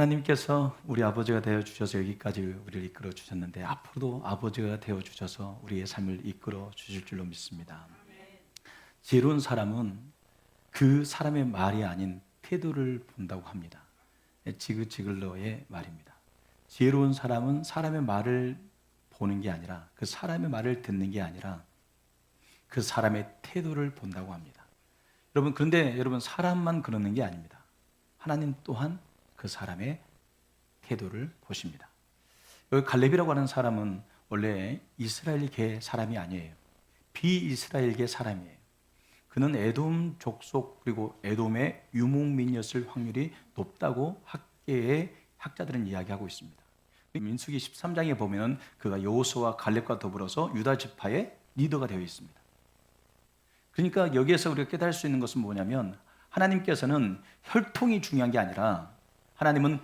하나님께서 우리 아버지가 되어 주셔서 여기까지 우리를 이끌어 주셨는데 앞으로도 아버지가 되어 주셔서 우리의 삶을 이끌어 주실 줄로 믿습니다. 지혜로운 사람은 그 사람의 말이 아닌 태도를 본다고 합니다. 지그지글러의 말입니다. 지혜로운 사람은 사람의 말을 보는 게 아니라, 그 사람의 말을 듣는 게 아니라 그 사람의 태도를 본다고 합니다. 그런데 여러분, 사람만 그러는 게 아닙니다. 하나님 또한 그 사람의 태도를 보십니다. 여기 갈렙이라고 하는 사람은 원래 이스라엘계 사람이 아니에요. 비이스라엘계 사람이에요. 그는 에돔 족속 그리고 에돔의 유목민이었을 확률이 높다고 학계의 학자들은 이야기하고 있습니다. 민수기 13장에 보면 그가 여호수아와 갈렙과 더불어서 유다 지파의 리더가 되어 있습니다. 그러니까 여기에서 우리가 깨달을 수 있는 것은 뭐냐면, 하나님께서는 혈통이 중요한 게 아니라 하나님은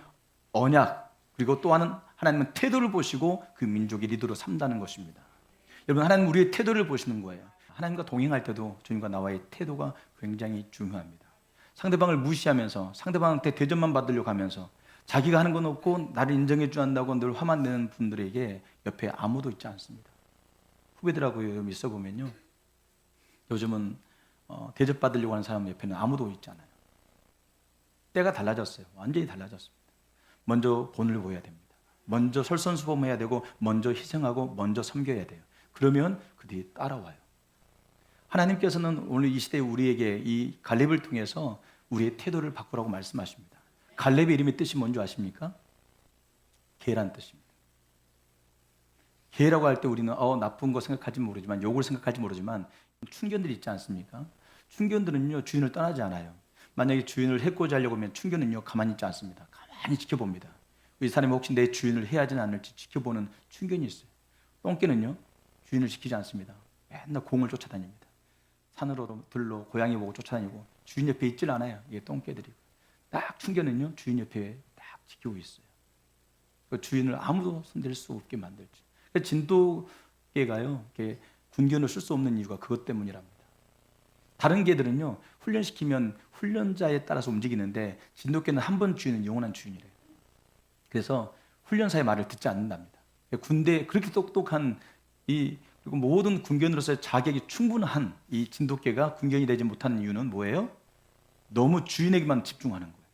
언약, 그리고 또 하나님은 태도를 보시고 그 민족의 리더로 삼다는 것입니다. 여러분, 하나님은 우리의 태도를 보시는 거예요. 하나님과 동행할 때도 주님과 나와의 태도가 굉장히 중요합니다. 상대방을 무시하면서 상대방한테 대접만 받으려고 하면서 자기가 하는 건 없고 나를 인정해 줘 한다고 늘 화만 내는 분들에게 옆에 아무도 있지 않습니다. 후배들하고 있어 보면요, 요즘은 대접받으려고 하는 사람 옆에는 아무도 있지 않아요. 때가 달라졌어요. 완전히 달라졌습니다. 먼저 본을 보여야 됩니다. 먼저 솔선수범해야 되고, 먼저 희생하고, 먼저 섬겨야 돼요. 그러면 그 뒤에 따라와요. 하나님께서는 오늘 이 시대에 우리에게 이 갈렙을 통해서 우리의 태도를 바꾸라고 말씀하십니다. 갈렙의 이름의 뜻이 뭔지 아십니까? 개라는 뜻입니다. 개라고 할 때 우리는 나쁜 거 생각할지 모르지만, 욕을 생각할지 모르지만, 충견들이 있지 않습니까? 충견들은요, 주인을 떠나지 않아요. 만약에 주인을 해코지 하려고 하면 충견은요, 가만히 있지 않습니다. 가만히 지켜봅니다. 이 사람이 혹시 내 주인을 해야지 않을지 지켜보는 충견이 있어요. 똥개는요, 주인을 지키지 않습니다. 맨날 공을 쫓아다닙니다. 산으로 들로 고양이 보고 쫓아다니고 주인 옆에 있질 않아요. 이게 똥개들이고. 딱 충견은요, 주인 옆에 딱 지키고 있어요. 그 주인을 아무도 손댈 수 없게 만들죠. 진돗개가요, 이렇게 군견을 쓸 수 없는 이유가 그것 때문이랍니다. 다른 개들은요, 훈련시키면 훈련자에 따라서 움직이는데 진돗개는 한 번 주인은 영원한 주인이래요. 그래서 훈련사의 말을 듣지 않는답니다. 군대 그렇게 똑똑한 그리고 모든 군견으로서의 자격이 충분한 이 진돗개가 군견이 되지 못하는 이유는 뭐예요? 너무 주인에게만 집중하는 거예요.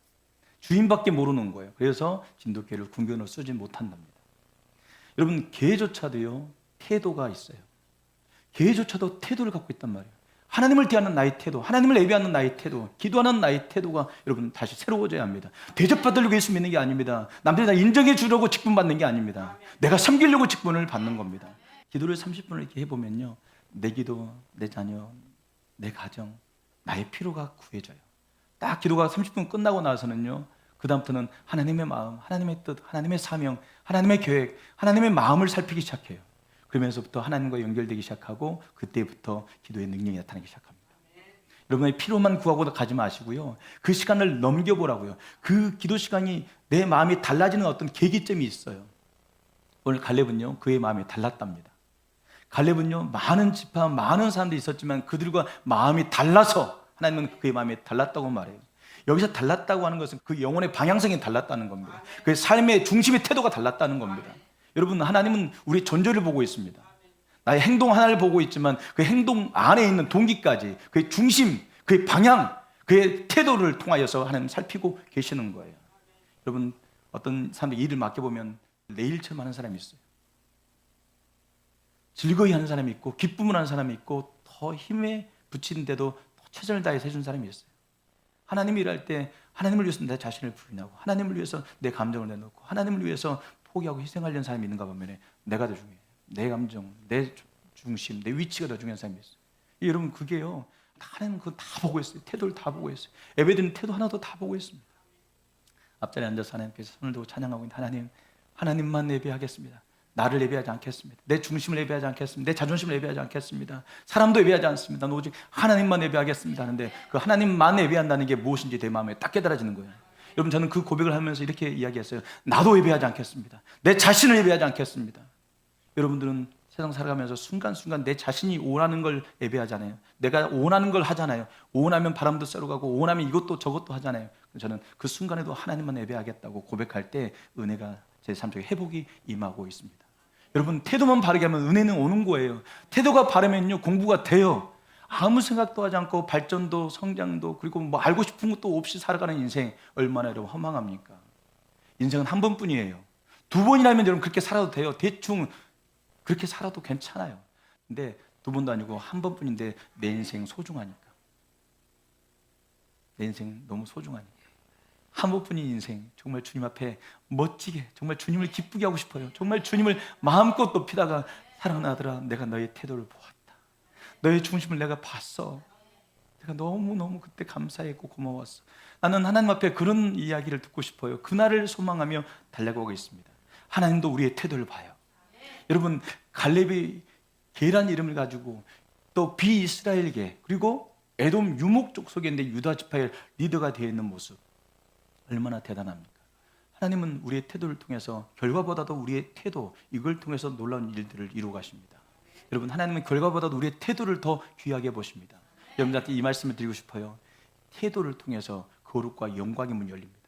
주인밖에 모르는 거예요. 그래서 진돗개를 군견으로 쓰지 못한답니다. 여러분, 개조차도요, 태도가 있어요. 개조차도 태도를 갖고 있단 말이에요. 하나님을 대하는 나의 태도, 하나님을 예배하는 나의 태도, 기도하는 나의 태도가 여러분 다시 새로워져야 합니다. 대접받으려고 예수 믿는 게 아닙니다. 남들이 나 인정해 주려고 직분 받는 게 아닙니다. 내가 섬기려고 직분을 받는 겁니다. 기도를 30분을 이렇게 해보면요, 내 기도, 내 자녀, 내 가정, 나의 필요가 구해져요. 딱 기도가 30분 끝나고 나서는요, 그 다음부터는 하나님의 마음, 하나님의 뜻, 하나님의 사명, 하나님의 계획, 하나님의 마음을 살피기 시작해요. 그러면서부터 하나님과 연결되기 시작하고, 그때부터 기도의 능력이 나타나기 시작합니다. 여러분의 필요만 구하고 가지 마시고요, 그 시간을 넘겨보라고요. 그 기도 시간이 내 마음이 달라지는 어떤 계기점이 있어요. 오늘 갈렙은요, 그의 마음이 달랐답니다. 갈렙은요, 많은 지파, 많은 사람들이 있었지만 그들과 마음이 달라서 하나님은 그의 마음이 달랐다고 말해요. 여기서 달랐다고 하는 것은 그 영혼의 방향성이 달랐다는 겁니다. 그의 삶의 중심의 태도가 달랐다는 겁니다. 여러분, 하나님은 우리 존재를 보고 있습니다. 나의 행동 하나를 보고 있지만 그 행동 안에 있는 동기까지, 그의 중심, 그의 방향, 그의 태도를 통하여서 하나님 살피고 계시는 거예요. 여러분, 어떤 사람들 일을 맡겨보면 내일처럼 하는 사람이 있어요. 즐거이 하는 사람이 있고, 기쁨을 하는 사람이 있고, 더 힘에 붙이는데도 더 최선을 다해서 해준 사람이 있어요. 하나님이 일할 때 하나님을 위해서 내 자신을 부인하고, 하나님을 위해서 내 감정을 내놓고, 하나님을 위해서 포기하고 희생하려는 사람이 있는가 보면 내가 더 중요해요. 내 감정, 내 중심, 내 위치가 더 중요한 사람이 있어요. 여러분, 그게요, 하나님은 그거 다 보고 있어요. 태도를 다 보고 있어요. 예배드리는 태도 하나도 다 보고 있습니다. 앞자리에 앉아서 하나님께서 손을 들고 찬양하고 있는 하나님, 하나님만 예배하겠습니다. 나를 예배하지 않겠습니다. 내 중심을 예배하지 않겠습니다. 내 자존심을 예배하지 않겠습니다. 사람도 예배하지 않습니다. 오직 하나님만 예배하겠습니다 하는데, 그 하나님만 예배한다는 게 무엇인지 내 마음에 딱 깨달아지는 거예요. 여러분, 저는 그 고백을 하면서 이렇게 이야기했어요. 나도 예배하지 않겠습니다. 내 자신을 예배하지 않겠습니다. 여러분들은 세상 살아가면서 순간순간 내 자신이 원하는 걸 예배하잖아요. 내가 원하는 걸 하잖아요. 원하면 바람도 쐬러 가고 원하면 이것도 저것도 하잖아요. 저는 그 순간에도 하나님만 예배하겠다고 고백할 때 은혜가 제 삶 속에 회복이 임하고 있습니다. 여러분, 태도만 바르게 하면 은혜는 오는 거예요. 태도가 바르면요 공부가 돼요. 아무 생각도 하지 않고 발전도 성장도 그리고 뭐 알고 싶은 것도 없이 살아가는 인생 얼마나 여러분 허망합니까? 인생은 한 번뿐이에요. 두 번이라면 여러분 그렇게 살아도 돼요. 대충 그렇게 살아도 괜찮아요. 근데 두 번도 아니고 한 번뿐인데 내 인생 소중하니까. 내 인생 너무 소중하니까. 한 번뿐인 인생 정말 주님 앞에 멋지게 정말 주님을 기쁘게 하고 싶어요. 정말 주님을 마음껏 높이다가 사랑하는 아들아 내가 너의 태도를 보았다. 너의 중심을 내가 봤어. 내가 너무너무 그때 감사했고 고마웠어. 나는 하나님 앞에 그런 이야기를 듣고 싶어요. 그날을 소망하며 달려가고 있습니다. 하나님도 우리의 태도를 봐요. 여러분, 갈렙이 게라는 이름을 가지고 또 비이스라엘계 그리고 에돔 유목족 속에 있는데 유다 지파의 리더가 되어 있는 모습 얼마나 대단합니까? 하나님은 우리의 태도를 통해서 결과보다도 우리의 태도 이걸 통해서 놀라운 일들을 이루어 가십니다. 여러분, 하나님은 결과보다도 우리의 태도를 더 귀하게 보십니다. 여러분들한테 이 말씀을 드리고 싶어요. 태도를 통해서 거룩과 영광의 문이 열립니다.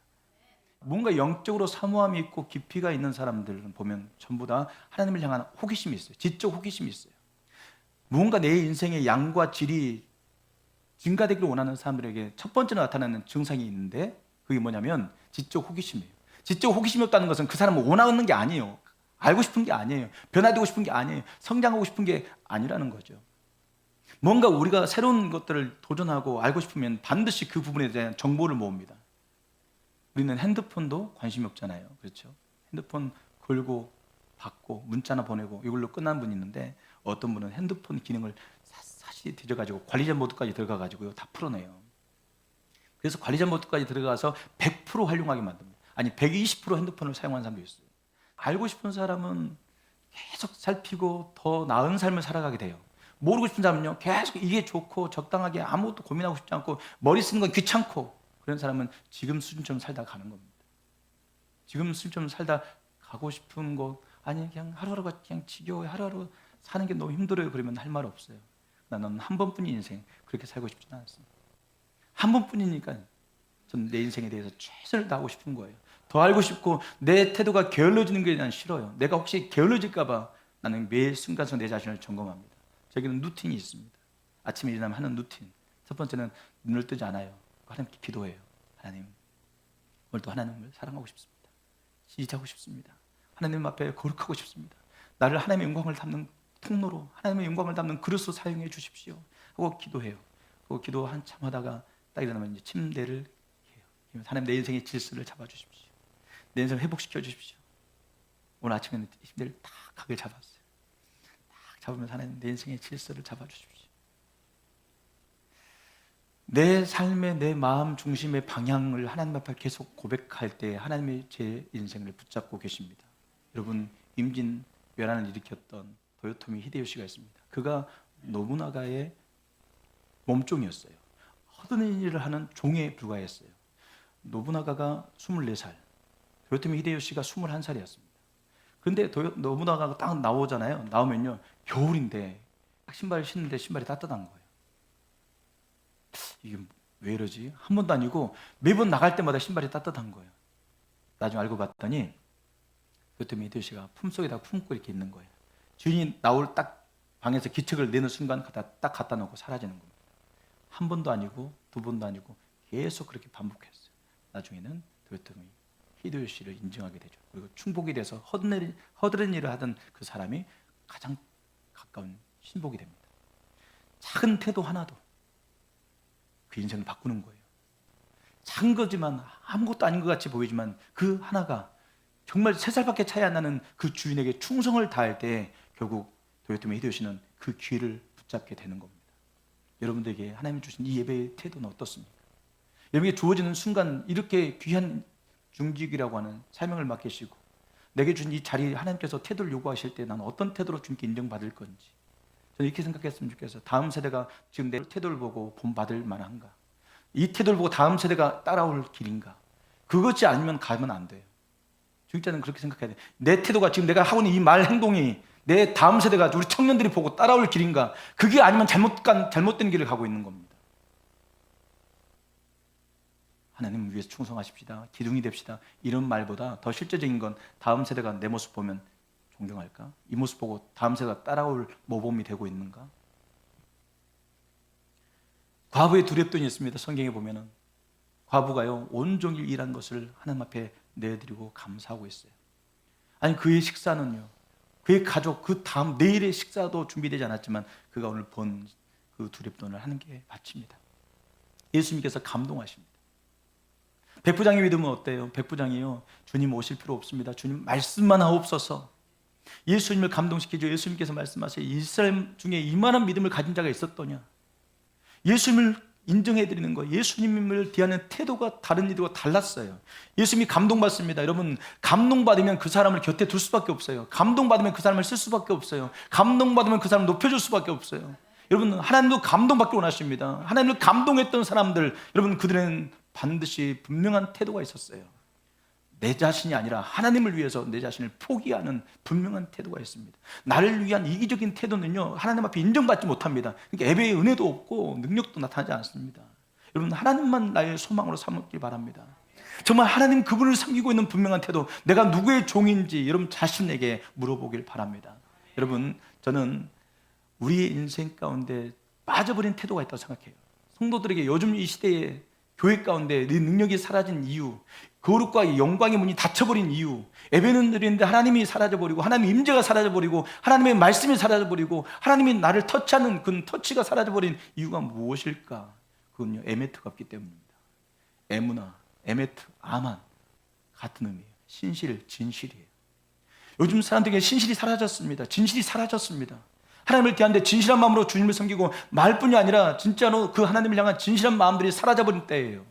뭔가 영적으로 사모함이 있고 깊이가 있는 사람들은 보면 전부 다 하나님을 향한 호기심이 있어요. 지적 호기심이 있어요. 무언가 내 인생의 양과 질이 증가되기를 원하는 사람들에게 첫 번째로 나타나는 증상이 있는데 그게 뭐냐면 지적 호기심이에요. 지적 호기심이 없다는 것은 그 사람은 원하는 게 아니에요. 알고 싶은 게 아니에요. 변화되고 싶은 게 아니에요. 성장하고 싶은 게 아니라는 거죠. 뭔가 우리가 새로운 것들을 도전하고 알고 싶으면 반드시 그 부분에 대한 정보를 모읍니다. 우리는 핸드폰도 관심이 없잖아요. 그렇죠? 핸드폰 걸고 받고 문자나 보내고 이걸로 끝난 분이 있는데 어떤 분은 핸드폰 기능을 샅샅이 뒤져가지고 관리자 모드까지 들어가가지고요 다 풀어내요. 그래서 관리자 모드까지 들어가서 100% 활용하게 만듭니다. 아니 120% 핸드폰을 사용하는 사람도 있어요. 알고 싶은 사람은 계속 살피고 더 나은 삶을 살아가게 돼요. 모르고 싶은 사람은요 계속 이게 좋고 적당하게 아무것도 고민하고 싶지 않고 머리 쓰는 건 귀찮고 그런 사람은 지금 수준처럼 살다 가는 겁니다. 지금 수준처럼 살다 가고 싶은 거 아니 그냥 하루하루가 그냥 지겨워요. 하루하루 사는 게 너무 힘들어요. 그러면 할 말 없어요. 나는 한 번뿐인 인생 그렇게 살고 싶지는 않습니다. 한 번뿐이니까 전 내 인생에 대해서 최선을 다하고 싶은 거예요. 더 알고 싶고 내 태도가 게을러지는 게 난 싫어요. 내가 혹시 게을러질까 봐 나는 매일 순간순간 내 자신을 점검합니다. 저기는 루틴이 있습니다. 아침에 일어나면 하는 루틴. 첫 번째는 눈을 뜨지 않아요. 하나님께 기도해요. 하나님, 오늘도 하나님을 사랑하고 싶습니다. 지지하고 싶습니다. 하나님 앞에 거룩하고 싶습니다. 나를 하나님의 영광을 담는 통로로 하나님의 영광을 담는 그릇으로 사용해 주십시오 하고 기도해요. 그 기도 한참 하다가 딱 일어나면 이제 침대를 해요. 하나님 내 인생의 질서를 잡아주십시오. 내 인생을 회복시켜 주십시오. 오늘 아침에는 침대를 딱 가게 잡았어요. 딱 잡으면서 하나님 내 인생의 질서를 잡아주십시오. 내 삶의 내 마음 중심의 방향을 하나님 앞에 계속 고백할 때 하나님의 제 인생을 붙잡고 계십니다. 여러분, 임진왜란을 일으켰던 도요토미 히데요시가 있습니다. 그가 노부나가의 몸종이었어요. 허드렛 일을 하는 종에 불과했어요. 노부나가가 24살, 도요토미 히데요시가 21살이었습니다. 그런데 노부나가가 딱 나오잖아요. 나오면요 겨울인데 신발 신는데 신발이 따뜻한 거예요. 이게 왜 이러지? 한 번도 아니고 매번 나갈 때마다 신발이 따뜻한 거예요. 나중에 알고 봤더니 도요토미 히데요시가 품속에다 품고 이렇게 있는 거예요. 주인이 나올 딱 방에서 기척을 내는 순간 딱 갖다 놓고 사라지는 겁니다. 한 번도 아니고 두 번도 아니고 계속 그렇게 반복했어요. 나중에는 도요토미 히데요시를 인정하게 되죠. 그리고 충복이 돼서 허드렛 일을 하던 그 사람이 가장 가까운 신복이 됩니다. 작은 태도 하나도 그 인생을 바꾸는 거예요. 작은 거지만 아무것도 아닌 것 같이 보이지만 그 하나가 정말 3살밖에 차이 안 나는 그 주인에게 충성을 다할 때 결국 도요토미 히데요시는 그 기회를 붙잡게 되는 겁니다. 여러분들에게 하나님이 주신 이 예배의 태도는 어떻습니까? 여러분에게 주어지는 순간 이렇게 귀한 중직이라고 하는 사명을 맡기시고 내게 준 이 자리 하나님께서 태도를 요구하실 때 나는 어떤 태도로 주님께 인정받을 건지 저는 이렇게 생각했으면 좋겠어요. 다음 세대가 지금 내 태도를 보고 본받을 만한가? 이 태도를 보고 다음 세대가 따라올 길인가? 그것이 아니면 가면 안 돼요. 중직자는 그렇게 생각해야 돼. 내 태도가 지금 내가 하고 있는 이 말 행동이 내 다음 세대가 우리 청년들이 보고 따라올 길인가? 그게 아니면 잘못된 길을 가고 있는 겁니다. 하나님을 위해서 충성하십시다. 기둥이 됩시다. 이런 말보다 더 실제적인 건 다음 세대가 내 모습 보면 존경할까? 이 모습 보고 다음 세대가 따라올 모범이 되고 있는가? 과부의 두렵돈이 있습니다. 성경에 보면은 과부가요 온종일 일한 것을 하나님 앞에 내드리고 감사하고 있어요. 아니 그의 식사는요, 그의 가족 그 다음 내일의 식사도 준비되지 않았지만 그가 오늘 번 그 두렵돈을 하나님께 바칩니다. 예수님께서 감동하십니다. 백부장의 믿음은 어때요? 백부장이요, 주님 오실 필요 없습니다. 주님 말씀만 하옵소서. 예수님을 감동시키죠. 예수님께서 말씀하세요. 이스라엘 중에 이만한 믿음을 가진 자가 있었더냐. 예수님을 인정해드리는 거예요. 예수님을 대하는 태도가 다른 이들과 달랐어요. 예수님이 감동받습니다. 여러분, 감동받으면 그 사람을 곁에 둘 수밖에 없어요. 감동받으면 그 사람을 쓸 수밖에 없어요. 감동받으면 그 사람을 높여줄 수밖에 없어요. 여러분, 하나님도 감동받기 원하십니다. 하나님을 감동했던 사람들, 여러분 그들은 반드시 분명한 태도가 있었어요. 내 자신이 아니라 하나님을 위해서 내 자신을 포기하는 분명한 태도가 있습니다. 나를 위한 이기적인 태도는요, 하나님 앞에 인정받지 못합니다. 그러니까 예배의 은혜도 없고 능력도 나타나지 않습니다. 여러분, 하나님만 나의 소망으로 삼길 바랍니다. 정말 하나님 그분을 섬기고 있는 분명한 태도, 내가 누구의 종인지 여러분 자신에게 물어보길 바랍니다. 여러분, 저는 우리의 인생 가운데 빠져버린 태도가 있다고 생각해요. 성도들에게 요즘 이 시대에 교회 가운데 네 능력이 사라진 이유, 거룩과 영광의 문이 닫혀버린 이유, 예배는 드리는데 하나님이 사라져버리고 하나님의 임재가 사라져버리고 하나님의 말씀이 사라져버리고 하나님이 나를 터치하는 그 터치가 사라져버린 이유가 무엇일까? 그건요, 에메트가 없기 때문입니다. 에무나, 에메트, 아만 같은 의미예요. 신실, 진실이에요. 요즘 사람들에게 신실이 사라졌습니다. 진실이 사라졌습니다. 하나님을 대하는데 진실한 마음으로 주님을 섬기고 말뿐이 아니라 진짜로 그 하나님을 향한 진실한 마음들이 사라져버린 때예요.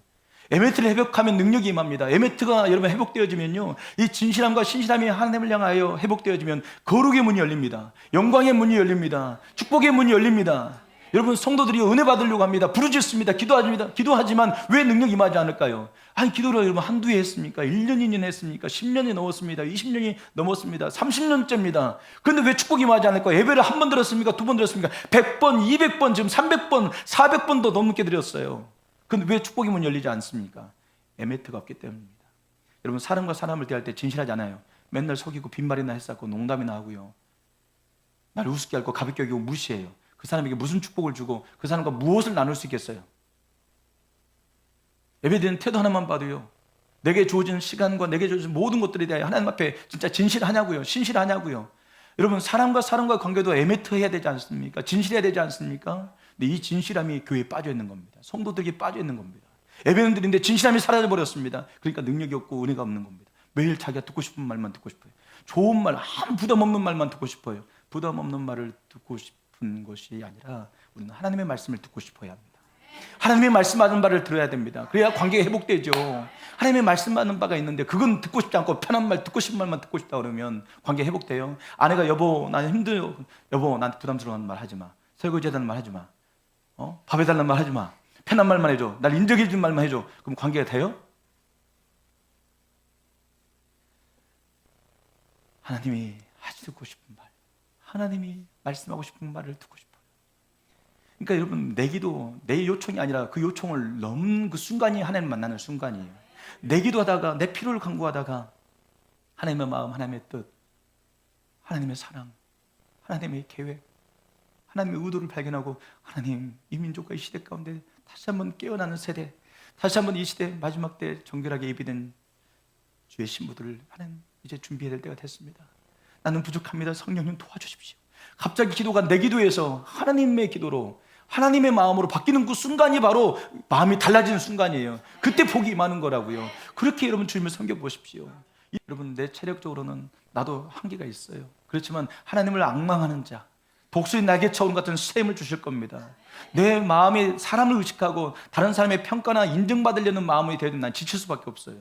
에메트를 회복하면 능력이 임합니다. 에메트가 여러분 회복되어지면요, 이 진실함과 신실함이 하나님을 향하여 회복되어지면 거룩의 문이 열립니다. 영광의 문이 열립니다. 축복의 문이 열립니다. 여러분, 성도들이 은혜 받으려고 합니다. 부르짖습니다. 기도하지만 왜 능력이 임하지 않을까요? 아니, 기도를 여러분 한두 해 했습니까? 1년, 2년 했습니까? 10년이 넘었습니다. 20년이 넘었습니다. 30년째입니다. 그런데 왜 축복이 임하지 않을까요? 예배를 한 번 들었습니까? 두 번 들었습니까? 100번, 200번, 지금 300번, 400번도 넘게 드렸어요. 그런데 왜 축복의 문이 열리지 않습니까? 에메트가 없기 때문입니다. 여러분, 사람과 사람을 대할 때 진실하지 않아요. 맨날 속이고 빈말이나 했었고 농담이나 하고요, 나를 우습게 앓고 가볍게 여기고 무시해요. 그 사람에게 무슨 축복을 주고 그 사람과 무엇을 나눌 수 있겠어요? 예배드리는 태도 하나만 봐도요, 내게 주어진 시간과 내게 주어진 모든 것들에 대하여 하나님 앞에 진짜 진실하냐고요, 신실하냐고요. 여러분, 사람과 사람과 관계도 에메트 해야 되지 않습니까? 진실해야 되지 않습니까? 근데 이 진실함이 교회에 빠져 있는 겁니다. 성도들에게 빠져 있는 겁니다. 예배는 드리는데 진실함이 사라져 버렸습니다. 그러니까 능력이 없고 은혜가 없는 겁니다. 매일 자기가 듣고 싶은 말만 듣고 싶어요. 좋은 말, 아무 부담 없는 말만 듣고 싶어요. 부담 없는 말을 듣고 싶은 것이 아니라 우리는 하나님의 말씀을 듣고 싶어야 합니다. 하나님의 말씀하는 바를 들어야 됩니다. 그래야 관계가 회복되죠. 하나님의 말씀하는 바가 있는데 그건 듣고 싶지 않고 편한 말, 듣고 싶은 말만 듣고 싶다 그러면 관계 회복돼요. 아내가 여보 나는 힘들어, 여보 나한테 부담스러운 말 하지 마, 설거지 해달라는 말 하지 마, 밥 해달라는 말 하지 마, 편한 말만 해줘, 날 인정해 주는 말만 해줘. 그럼 관계가 돼요? 하나님이 듣고 싶은 말, 하나님이 말씀하고 싶은 말을 듣고 싶어요. 그러니까 여러분, 내 기도, 내 요청이 아니라 그 요청을 넘는 그 순간이 하나님 만나는 순간이에요. 내 기도하다가 내 필요를 간구하다가 하나님의 마음, 하나님의 뜻, 하나님의 사랑, 하나님의 계획, 하나님의 의도를 발견하고 하나님, 이 민족과 이 시대 가운데 다시 한번 깨어나는 세대, 다시 한번 이 시대 마지막 때 정결하게 예비된 주의 신부들을 하나님 이제 준비해야 될 때가 됐습니다. 나는 부족합니다. 성령님 도와주십시오. 갑자기 기도가 내 기도에서 하나님의 기도로, 하나님의 마음으로 바뀌는 그 순간이 바로 마음이 달라지는 순간이에요. 그때 복이 임하는 거라고요. 그렇게 여러분 주님을 섬겨보십시오. 여러분, 내 체력적으로는 나도 한계가 있어요. 그렇지만 하나님을 앙망하는 자, 독수리 날개처럼 같은 셈을 주실 겁니다. 내 마음이 사람을 의식하고 다른 사람의 평가나 인정받으려는 마음이 되든 난 지칠 수밖에 없어요.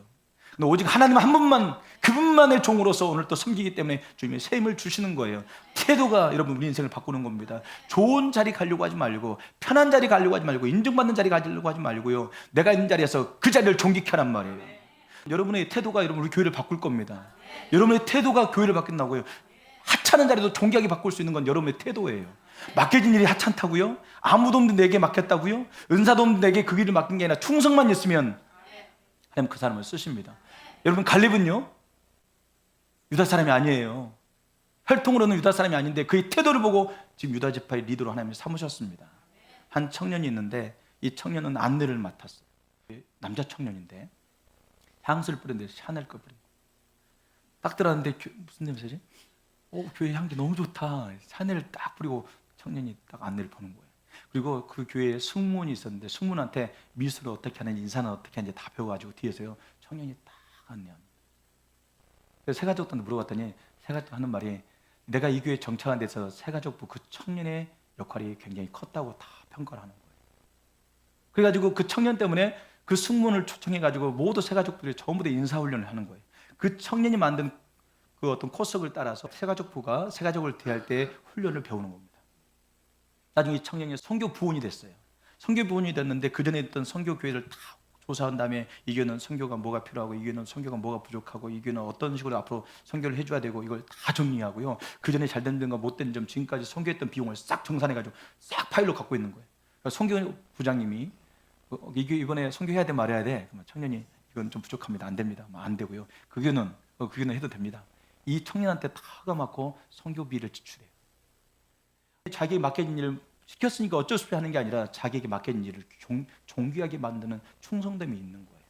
근데 오직 하나님 한 분만, 그분만의 종으로서 오늘 또 섬기기 때문에 주님의 셈을 주시는 거예요. 태도가 여러분 우리 인생을 바꾸는 겁니다. 좋은 자리 가려고 하지 말고, 편한 자리 가려고 하지 말고, 인정받는 자리 가려고 하지 말고요, 내가 있는 자리에서 그 자리를 존귀케 하란 말이에요. 여러분의 태도가 여러분 우리 교회를 바꿀 겁니다. 여러분의 태도가 교회를 바꾼다고요. 하찮은 자리도 존귀하게 바꿀 수 있는 건 여러분의 태도예요. 맡겨진 일이 하찮다고요? 아무도 없는데 내게 맡겼다고요? 은사도 없는데 내게 그 일을 맡긴 게 아니라 충성만 있으면 하나님 그 사람을 쓰십니다. 여러분 갈렙은요 유다 사람이 아니에요. 혈통으로는 유다 사람이 아닌데 그의 태도를 보고 지금 유다 지파의 리더로 하나님이 삼으셨습니다. 한 청년이 있는데 이 청년은 안내를 맡았어요. 남자 청년인데 향수를 뿌렸는데 샤넬 거 뿌린. 딱 들어갔는데 무슨 냄새지? 교회 향기 너무 좋다. 샤넬을 딱 뿌리고 청년이 딱 안내를 보는 거예요. 그리고 그 교회에 승무원이 있었는데 승무원한테 미술을 어떻게 하는지 인사는 어떻게 하는지 다 배워가지고 뒤에서요 청년이 딱 안내합니다. 그래서 새가족한테 물어봤더니 새가족 하는 말이 내가 이 교회 정착한 데서 새가족부 그 청년의 역할이 굉장히 컸다고 다 평가를 하는 거예요. 그래가지고 그 청년 때문에 그 승무원을 초청해가지고 모두 새가족들이 전부 다 인사훈련을 하는 거예요. 그 청년이 만든 그 어떤 코스를 따라서 새가족부가 새가족을 대할 때 훈련을 배우는 겁니다. 나중에 이 청년이 선교 부원이 됐어요. 선교 부원이 됐는데 그 전에 있던 선교 교회를 다 조사한 다음에 이 교회는 선교가 뭐가 필요하고 이 교회는 선교가 뭐가 부족하고 이 교회는 어떤 식으로 앞으로 선교를 해줘야 되고 이걸 다 정리하고요. 그 전에 잘된 점과 못된 점 지금까지 선교했던 비용을 싹 정산해가지고 싹 파일로 갖고 있는 거예요. 그러니까 선교 부장님이 이 교회 이번에 선교해야 돼 말해야 돼. 그러면 청년이 이건 좀 부족합니다. 안 됩니다. 안 되고요. 그 교회는 해도 됩니다. 이 청년한테 다가 맞고 선교비를 지출해요. 자기에게 맡겨진 일을 시켰으니까 어쩔 수 없이 하는 게 아니라 자기에게 맡겨진 일을 존귀하게 만드는 충성됨이 있는 거예요.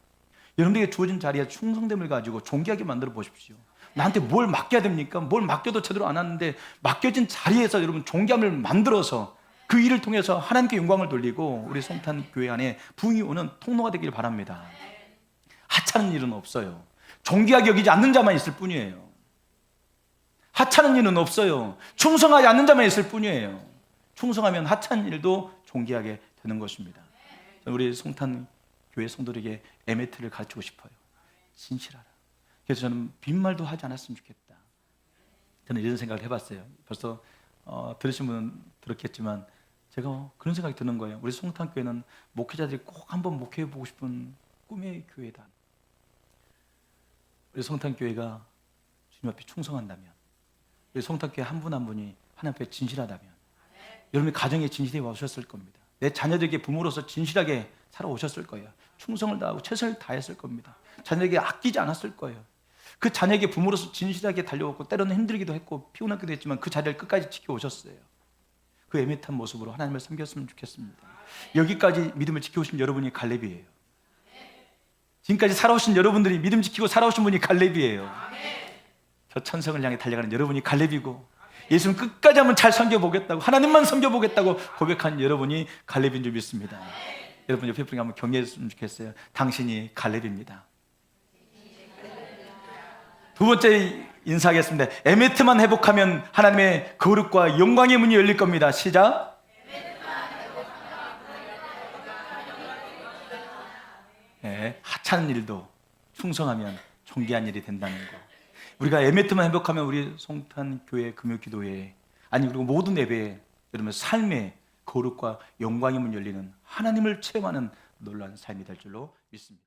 여러분들에게 주어진 자리에 충성됨을 가지고 존귀하게 만들어 보십시오. 나한테 뭘 맡겨야 됩니까? 뭘 맡겨도 제대로 안 하는데 맡겨진 자리에서 여러분 존귀함을 만들어서 그 일을 통해서 하나님께 영광을 돌리고 우리 성탄 교회 안에 부흥이 오는 통로가 되길 바랍니다. 하찮은 일은 없어요. 존귀하게 여기지 않는 자만 있을 뿐이에요. 하찮은 일은 없어요. 충성하지 않는 자만 있을 뿐이에요. 충성하면 하찮은 일도 존귀하게 되는 것입니다. 우리 성탄 교회 성도들에게 에메트를 가르치고 싶어요. 진실하라. 그래서 저는 빈말도 하지 않았으면 좋겠다. 저는 이런 생각을 해봤어요. 벌써 들으신 분은 들었겠지만 제가 그런 생각이 드는 거예요. 우리 성탄 교회는 목회자들이 꼭 한번 목회해보고 싶은 꿈의 교회다. 우리 성탄 교회가 주님 앞에 충성한다면, 우리 성탄 교회 한 분 한 분이 하나님 앞에 진실하다면, 여러분의 가정에 진실해 오셨을 겁니다. 내 자녀들에게 부모로서 진실하게 살아오셨을 거예요. 충성을 다하고 최선을 다했을 겁니다. 자녀에게 아끼지 않았을 거예요. 그 자녀에게 부모로서 진실하게 달려왔고 때로는 힘들기도 했고 피곤하기도 했지만 그 자리를 끝까지 지켜오셨어요. 그 애매한 모습으로 하나님을 섬겼으면 좋겠습니다. 여기까지 믿음을 지켜오신 여러분이 갈렙이에요. 지금까지 살아오신 여러분들이 믿음 지키고 살아오신 분이 갈렙이에요. 저 천성을 향해 달려가는 여러분이 갈렙이고 예수는 끝까지 한번 잘 섬겨보겠다고 하나님만 섬겨보겠다고 고백한 여러분이 갈렙인 줄 믿습니다. 여러분 옆에 분이 한번 격려했으면 좋겠어요. 당신이 갈렙입니다. 두 번째 인사하겠습니다. 에메트만 회복하면 하나님의 거룩과 영광의 문이 열릴 겁니다. 시작. 네, 하찮은 일도 충성하면 존귀한 일이 된다는 거. 우리가 에메트만 회복하면 우리 성탄 교회 금요 기도회 아니 그리고 모든 예배에 여러분 삶의 거룩과 영광의 문 열리는 하나님을 체험하는 놀라운 삶이 될 줄로 믿습니다.